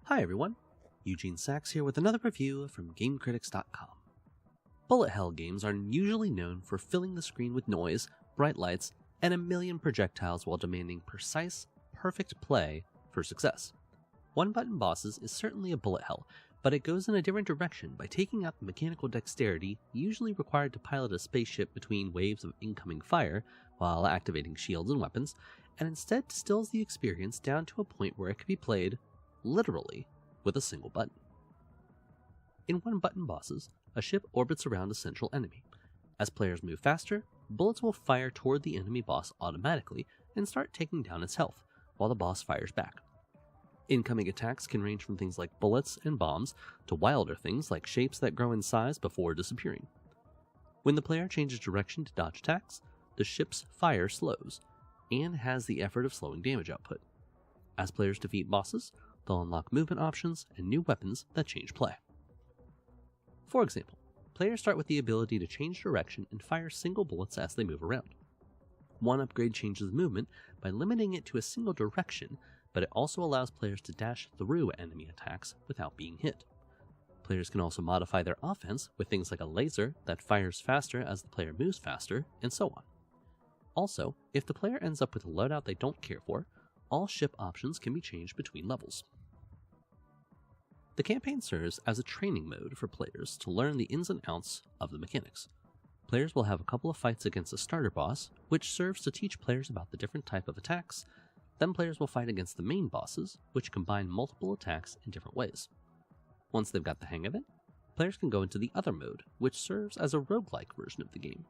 Hi everyone, Eugene Sachs here with another review from GameCritics.com. Bullet hell games are usually known for filling the screen with noise, bright lights, and a million projectiles while demanding precise, perfect play for success. One-button bosses is certainly a bullet hell, but it goes in a different direction by taking out the mechanical dexterity usually required to pilot a spaceship between waves of incoming fire while activating shields and weapons, and instead distills the experience down to a point where it can be played literally with a single button. In one-button bosses, a ship orbits around a central enemy. As players move faster, bullets will fire toward the enemy boss automatically and start taking down its health, while the boss fires back. Incoming attacks can range from things like bullets and bombs to wilder things like shapes that grow in size before disappearing. When the player changes direction to dodge attacks, the ship's fire slows, and has the effort of slowing damage output. As players defeat bosses, they'll unlock movement options and new weapons that change play. For example, players start with the ability to change direction and fire single bullets as they move around. One upgrade changes movement by limiting it to a single direction, but it also allows players to dash through enemy attacks without being hit. Players can also modify their offense with things like a laser that fires faster as the player moves faster, and so on. Also, if the player ends up with a loadout they don't care for, all ship options can be changed between levels. The campaign serves as a training mode for players to learn the ins and outs of the mechanics. Players will have a couple of fights against a starter boss, which serves to teach players about the different type of attacks. Then players will fight against the main bosses, which combine multiple attacks in different ways. Once they've got the hang of it, players can go into the other mode, which serves as a roguelike version of the game.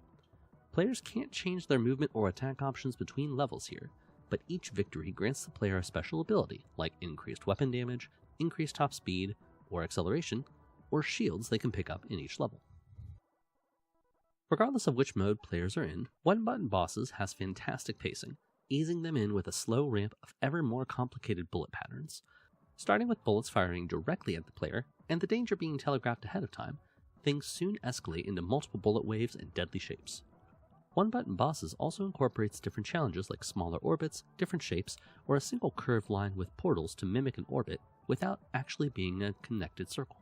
Players can't change their movement or attack options between levels here, but each victory grants the player a special ability, like increased weapon damage, increased top speed, or acceleration, or shields they can pick up in each level. Regardless of which mode players are in, one-button bosses has fantastic pacing, easing them in with a slow ramp of ever more complicated bullet patterns. Starting with bullets firing directly at the player, and the danger being telegraphed ahead of time, things soon escalate into multiple bullet waves and deadly shapes. One-button bosses also incorporates different challenges like smaller orbits, different shapes, or a single curved line with portals to mimic an orbit without actually being a connected circle.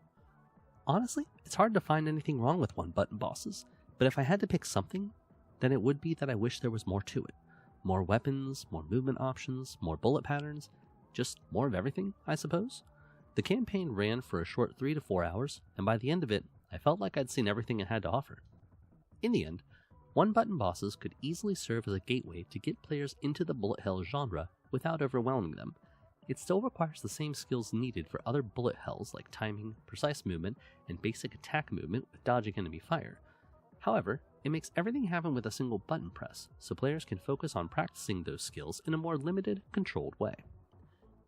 Honestly, it's hard to find anything wrong with one-button bosses, but if I had to pick something, then it would be that I wish there was more to it. More weapons, more movement options, more bullet patterns, just more of everything, I suppose. The campaign ran for a short 3 to 4 hours, and by the end of it, I felt like I'd seen everything it had to offer. In the end, one-button bosses could easily serve as a gateway to get players into the bullet hell genre without overwhelming them. It still requires the same skills needed for other bullet hells like timing, precise movement, and basic attack movement with dodging enemy fire. However, it makes everything happen with a single button press, so players can focus on practicing those skills in a more limited, controlled way.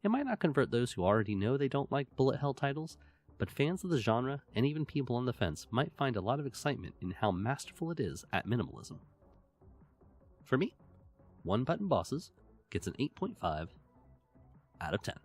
It might not convert those who already know they don't like bullet hell titles, but fans of the genre and even people on the fence might find a lot of excitement in how masterful it is at minimalism. For me, one-button bosses gets an 8.5 out of 10.